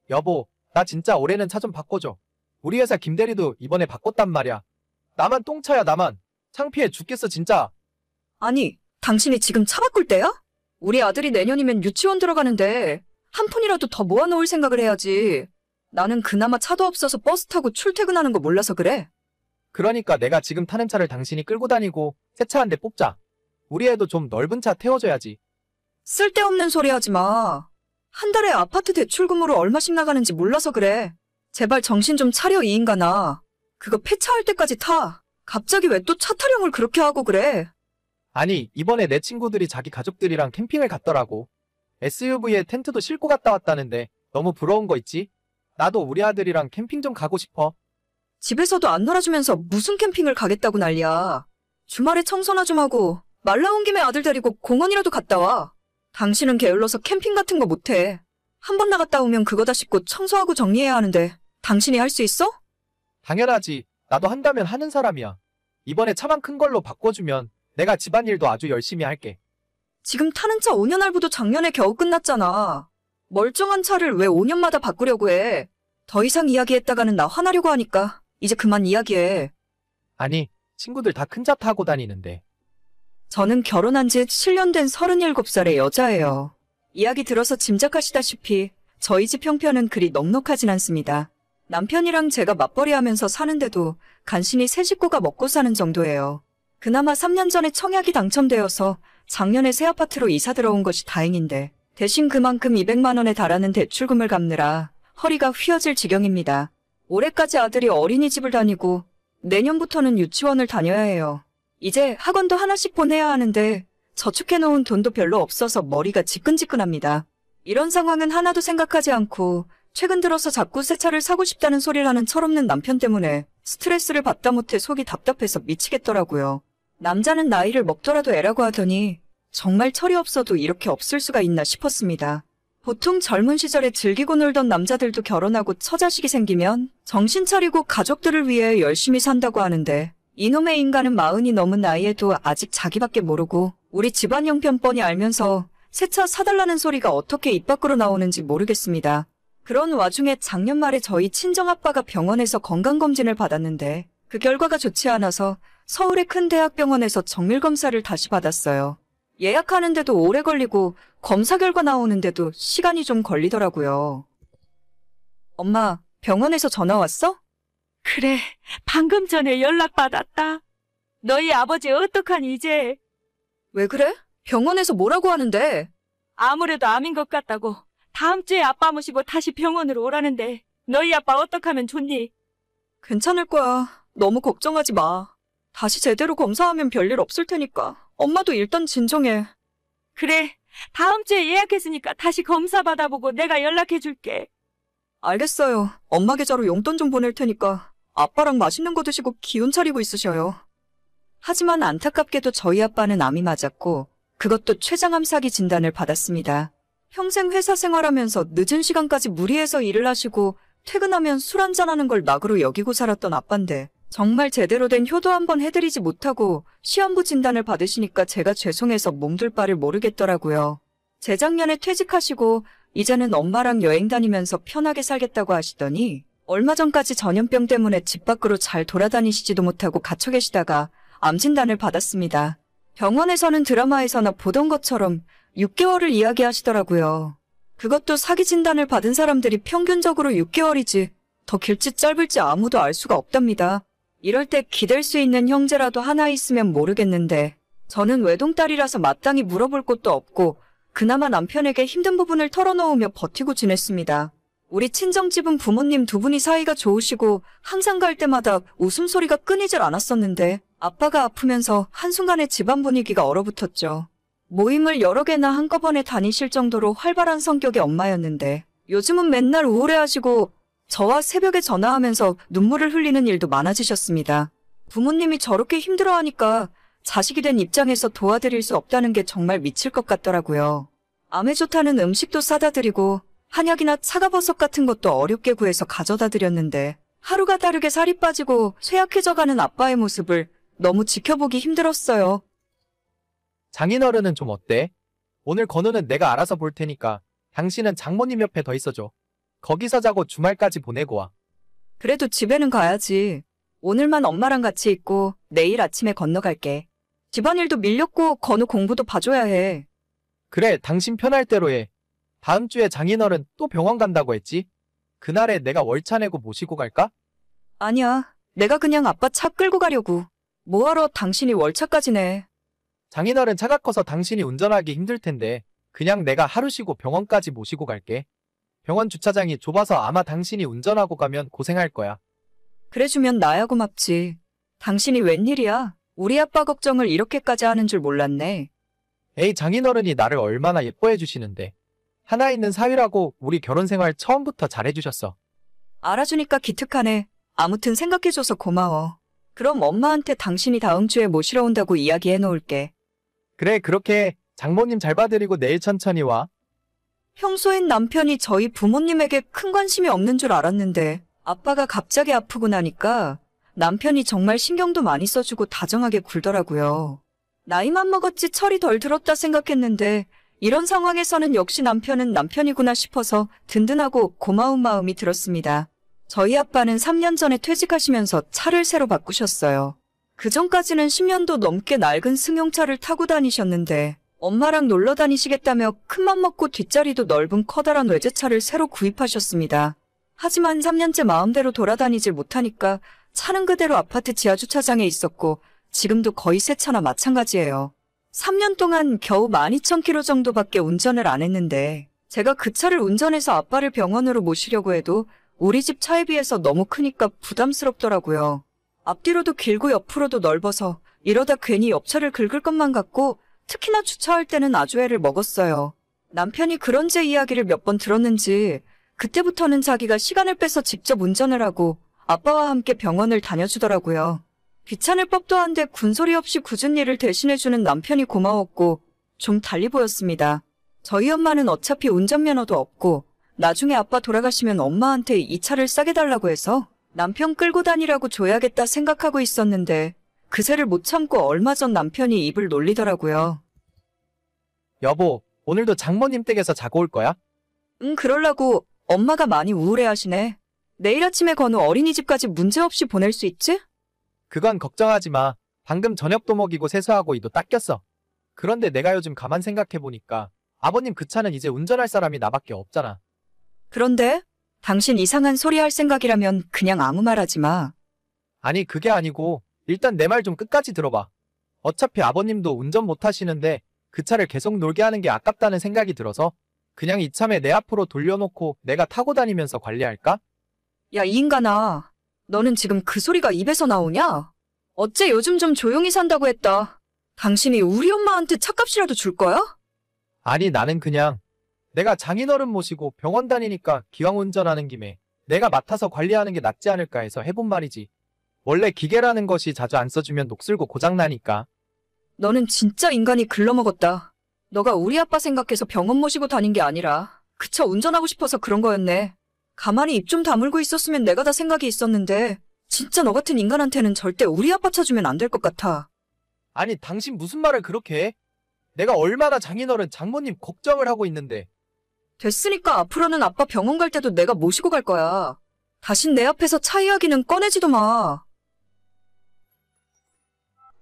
여보, 나 진짜 올해는 차 좀 바꿔줘. 우리 회사 김대리도 이번에 바꿨단 말이야. 나만 똥차야, 나만. 창피해 죽겠어, 진짜. 아니, 당신이 지금 차 바꿀 때야? 우리 아들이 내년이면 유치원 들어가는데 한 푼이라도 더 모아놓을 생각을 해야지. 나는 그나마 차도 없어서 버스 타고 출퇴근하는 거 몰라서 그래. 그러니까 내가 지금 타는 차를 당신이 끌고 다니고 새 차 한 대 뽑자. 우리 애도 좀 넓은 차 태워줘야지. 쓸데없는 소리 하지 마. 한 달에 아파트 대출금으로 얼마씩 나가는지 몰라서 그래. 제발 정신 좀 차려, 이 인간아. 그거 폐차할 때까지 타. 갑자기 왜 또 차 타령을 그렇게 하고 그래? 아니, 이번에 내 친구들이 자기 가족들이랑 캠핑을 갔더라고. SUV에 텐트도 싣고 갔다 왔다는데 너무 부러운 거 있지? 나도 우리 아들이랑 캠핑 좀 가고 싶어. 집에서도 안 놀아주면서 무슨 캠핑을 가겠다고 난리야. 주말에 청소나 좀 하고 말 나온 김에 아들 데리고 공원이라도 갔다 와. 당신은 게을러서 캠핑 같은 거 못해. 한 번 나갔다 오면 그거 다 씻고 청소하고 정리해야 하는데 당신이 할 수 있어? 당연하지. 나도 한다면 하는 사람이야. 이번에 차만 큰 걸로 바꿔주면 내가 집안일도 아주 열심히 할게. 지금 타는 차 5년 할부도 작년에 겨우 끝났잖아. 멀쩡한 차를 왜 5년마다 바꾸려고 해? 더 이상 이야기했다가는 나 화나려고 하니까 이제 그만 이야기해. 아니, 친구들 다 큰 차 타고 다니는데. 저는 결혼한 지 7년 된 37살의 여자예요. 이야기 들어서 짐작하시다시피 저희 집 형편은 그리 넉넉하진 않습니다. 남편이랑 제가 맞벌이하면서 사는데도 간신히 세 식구가 먹고 사는 정도예요. 그나마 3년 전에 청약이 당첨되어서 작년에 새 아파트로 이사 들어온 것이 다행인데 대신 그만큼 200만 원에 달하는 대출금을 갚느라 허리가 휘어질 지경입니다. 올해까지 아들이 어린이집을 다니고 내년부터는 유치원을 다녀야 해요. 이제 학원도 하나씩 보내야 하는데 저축해놓은 돈도 별로 없어서 머리가 지끈지끈합니다. 이런 상황은 하나도 생각하지 않고 최근 들어서 자꾸 새 차를 사고 싶다는 소리를 하는 철없는 남편 때문에 스트레스를 받다 못해 속이 답답해서 미치겠더라고요. 남자는 나이를 먹더라도 애라고 하더니 정말 철이 없어도 이렇게 없을 수가 있나 싶었습니다. 보통 젊은 시절에 즐기고 놀던 남자들도 결혼하고 처자식이 생기면 정신 차리고 가족들을 위해 열심히 산다고 하는데 이놈의 인간은 40이 넘은 나이에도 아직 자기밖에 모르고 우리 집안 형편 뻔히 알면서 새 차 사달라는 소리가 어떻게 입 밖으로 나오는지 모르겠습니다. 그런 와중에 작년 말에 저희 친정아빠가 병원에서 건강검진을 받았는데 그 결과가 좋지 않아서 서울의 큰 대학병원에서 정밀검사를 다시 받았어요. 예약하는데도 오래 걸리고 검사 결과 나오는데도 시간이 좀 걸리더라고요. 엄마, 병원에서 전화 왔어? 그래, 방금 전에 연락받았다. 너희 아버지 어떡하니 이제? 왜 그래? 병원에서 뭐라고 하는데? 아무래도 암인 것 같다고. 다음 주에 아빠 모시고 다시 병원으로 오라는데 너희 아빠 어떡하면 좋니? 괜찮을 거야. 너무 걱정하지 마. 다시 제대로 검사하면 별일 없을 테니까. 엄마도 일단 진정해. 그래, 다음 주에 예약했으니까 다시 검사 받아보고 내가 연락해줄게. 알겠어요. 엄마 계좌로 용돈 좀 보낼 테니까 아빠랑 맛있는 거 드시고 기운 차리고 있으셔요. 하지만 안타깝게도 저희 아빠는 암이 맞았고 그것도 췌장암 사기 진단을 받았습니다. 평생 회사 생활하면서 늦은 시간까지 무리해서 일을 하시고 퇴근하면 술 한잔하는 걸 낙으로 여기고 살았던 아빠인데 정말 제대로 된 효도 한번 해드리지 못하고 시한부 진단을 받으시니까 제가 죄송해서 몸둘 바를 모르겠더라고요. 재작년에 퇴직하시고 이제는 엄마랑 여행 다니면서 편하게 살겠다고 하시더니 얼마 전까지 전염병 때문에 집 밖으로 잘 돌아다니시지도 못하고 갇혀 계시다가 암 진단을 받았습니다. 병원에서는 드라마에서나 보던 것처럼 6개월을 이야기하시더라고요. 그것도 사기 진단을 받은 사람들이 평균적으로 6개월이지 더 길지 짧을지 아무도 알 수가 없답니다. 이럴 때 기댈 수 있는 형제라도 하나 있으면 모르겠는데 저는 외동딸이라서 마땅히 물어볼 곳도 없고 그나마 남편에게 힘든 부분을 털어놓으며 버티고 지냈습니다. 우리 친정집은 부모님 두 분이 사이가 좋으시고 항상 갈 때마다 웃음소리가 끊이질 않았었는데 아빠가 아프면서 한순간에 집안 분위기가 얼어붙었죠. 모임을 여러 개나 한꺼번에 다니실 정도로 활발한 성격의 엄마였는데 요즘은 맨날 우울해하시고 저와 새벽에 전화하면서 눈물을 흘리는 일도 많아지셨습니다. 부모님이 저렇게 힘들어하니까 자식이 된 입장에서 도와드릴 수 없다는 게 정말 미칠 것 같더라고요. 암에 좋다는 음식도 사다 드리고 한약이나 차가버섯 같은 것도 어렵게 구해서 가져다 드렸는데 하루가 다르게 살이 빠지고 쇠약해져가는 아빠의 모습을 너무 지켜보기 힘들었어요. 장인어른은 좀 어때? 오늘 건우는 내가 알아서 볼 테니까 당신은 장모님 옆에 더 있어줘. 거기서 자고 주말까지 보내고 와. 그래도 집에는 가야지. 오늘만 엄마랑 같이 있고 내일 아침에 건너갈게. 집안일도 밀렸고 건우 공부도 봐줘야 해. 그래, 당신 편할 대로 해. 다음 주에 장인어른 또 병원 간다고 했지? 그날에 내가 월차 내고 모시고 갈까? 아니야. 내가 그냥 아빠 차 끌고 가려고. 뭐하러 당신이 월차까지 내. 장인어른 차가 커서 당신이 운전하기 힘들 텐데 그냥 내가 하루 쉬고 병원까지 모시고 갈게. 병원 주차장이 좁아서 아마 당신이 운전하고 가면 고생할 거야. 그래주면 나야 고맙지. 당신이 웬일이야? 우리 아빠 걱정을 이렇게까지 하는 줄 몰랐네. 에이, 장인어른이 나를 얼마나 예뻐해 주시는데. 하나 있는 사위라고 우리 결혼 생활 처음부터 잘해주셨어. 알아주니까 기특하네. 아무튼 생각해줘서 고마워. 그럼 엄마한테 당신이 다음 주에 모시러 온다고 이야기해 놓을게. 그래, 그렇게 해. 장모님 잘 봐드리고 내일 천천히 와. 평소엔 남편이 저희 부모님에게 큰 관심이 없는 줄 알았는데 아빠가 갑자기 아프고 나니까 남편이 정말 신경도 많이 써주고 다정하게 굴더라고요. 나이만 먹었지 철이 덜 들었다 생각했는데 이런 상황에서는 역시 남편은 남편이구나 싶어서 든든하고 고마운 마음이 들었습니다. 저희 아빠는 3년 전에 퇴직하시면서 차를 새로 바꾸셨어요. 그전까지는 10년도 넘게 낡은 승용차를 타고 다니셨는데 엄마랑 놀러 다니시겠다며 큰맘 먹고 뒷자리도 넓은 커다란 외제차를 새로 구입하셨습니다. 하지만 3년째 마음대로 돌아다니질 못하니까 차는 그대로 아파트 지하주차장에 있었고 지금도 거의 새 차나 마찬가지예요. 3년 동안 겨우 12,000km 정도밖에 운전을 안 했는데 제가 그 차를 운전해서 아빠를 병원으로 모시려고 해도 우리 집 차에 비해서 너무 크니까 부담스럽더라고요. 앞뒤로도 길고 옆으로도 넓어서 이러다 괜히 옆차를 긁을 것만 같고 특히나 주차할 때는 아주 애를 먹었어요. 남편이 그런 제 이야기를 몇 번 들었는지 그때부터는 자기가 시간을 빼서 직접 운전을 하고 아빠와 함께 병원을 다녀주더라고요. 귀찮을 법도 한데 군소리 없이 굳은 일을 대신해주는 남편이 고마웠고 좀 달리 보였습니다. 저희 엄마는 어차피 운전면허도 없고 나중에 아빠 돌아가시면 엄마한테 이 차를 싸게 달라고 해서 남편 끌고 다니라고 줘야겠다 생각하고 있었는데 그새를 못 참고 얼마 전 남편이 입을 놀리더라고요. 여보, 오늘도 장모님 댁에서 자고 올 거야? 그러려고. 엄마가 많이 우울해하시네. 내일 아침에 건우 어린이집까지 문제없이 보낼 수 있지? 그건 걱정하지 마. 방금 저녁도 먹이고 세수하고 이도 닦였어. 그런데 내가 요즘 가만 생각해보니까 아버님 그 차는 이제 운전할 사람이 나밖에 없잖아. 그런데 당신 이상한 소리 할 생각이라면 그냥 아무 말 하지 마. 아니, 그게 아니고 일단 내 말 좀 끝까지 들어봐. 어차피 아버님도 운전 못 하시는데 그 차를 계속 놀게 하는 게 아깝다는 생각이 들어서 그냥 이참에 내 앞으로 돌려놓고 내가 타고 다니면서 관리할까? 야, 이 인간아. 너는 지금 그 소리가 입에서 나오냐? 어째 요즘 좀 조용히 산다고 했다. 당신이 우리 엄마한테 차값이라도 줄 거야? 아니, 나는 그냥 내가 장인어른 모시고 병원 다니니까 기왕 운전하는 김에 내가 맡아서 관리하는 게 낫지 않을까 해서 해본 말이지. 원래 기계라는 것이 자주 안 써주면 녹슬고 고장나니까. 너는 진짜 인간이 글러먹었다. 너가 우리 아빠 생각해서 병원 모시고 다닌 게 아니라 그 차 운전하고 싶어서 그런 거였네. 가만히 입 좀 다물고 있었으면 내가 다 생각이 있었는데 진짜 너 같은 인간한테는 절대 우리 아빠 차 주면 안 될 것 같아. 아니, 당신 무슨 말을 그렇게 해? 내가 얼마나 장인어른 장모님 걱정을 하고 있는데. 됐으니까 앞으로는 아빠 병원 갈 때도 내가 모시고 갈 거야. 다신 내 앞에서 차 이야기는 꺼내지도 마.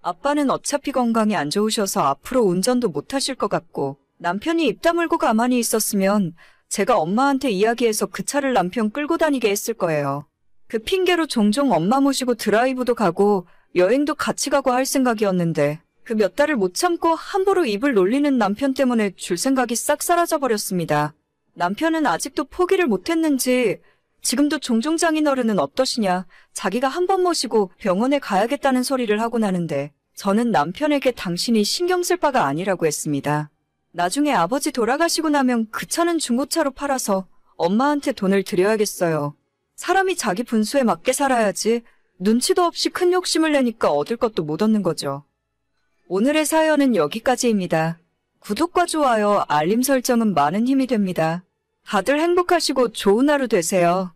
아빠는 어차피 건강이 안 좋으셔서 앞으로 운전도 못 하실 것 같고 남편이 입 다물고 가만히 있었으면 제가 엄마한테 이야기해서 그 차를 남편 끌고 다니게 했을 거예요. 그 핑계로 종종 엄마 모시고 드라이브도 가고 여행도 같이 가고 할 생각이었는데 그 몇 달을 못 참고 함부로 입을 놀리는 남편 때문에 줄 생각이 싹 사라져 버렸습니다. 남편은 아직도 포기를 못했는지 지금도 종종 장인어른은 어떠시냐, 자기가 한 번 모시고 병원에 가야겠다는 소리를 하곤 하는데 저는 남편에게 당신이 신경 쓸 바가 아니라고 했습니다. 나중에 아버지 돌아가시고 나면 그 차는 중고차로 팔아서 엄마한테 돈을 드려야겠어요. 사람이 자기 분수에 맞게 살아야지 눈치도 없이 큰 욕심을 내니까 얻을 것도 못 얻는 거죠. 오늘의 사연은 여기까지입니다. 구독과 좋아요, 알림 설정은 많은 힘이 됩니다. 다들 행복하시고 좋은 하루 되세요.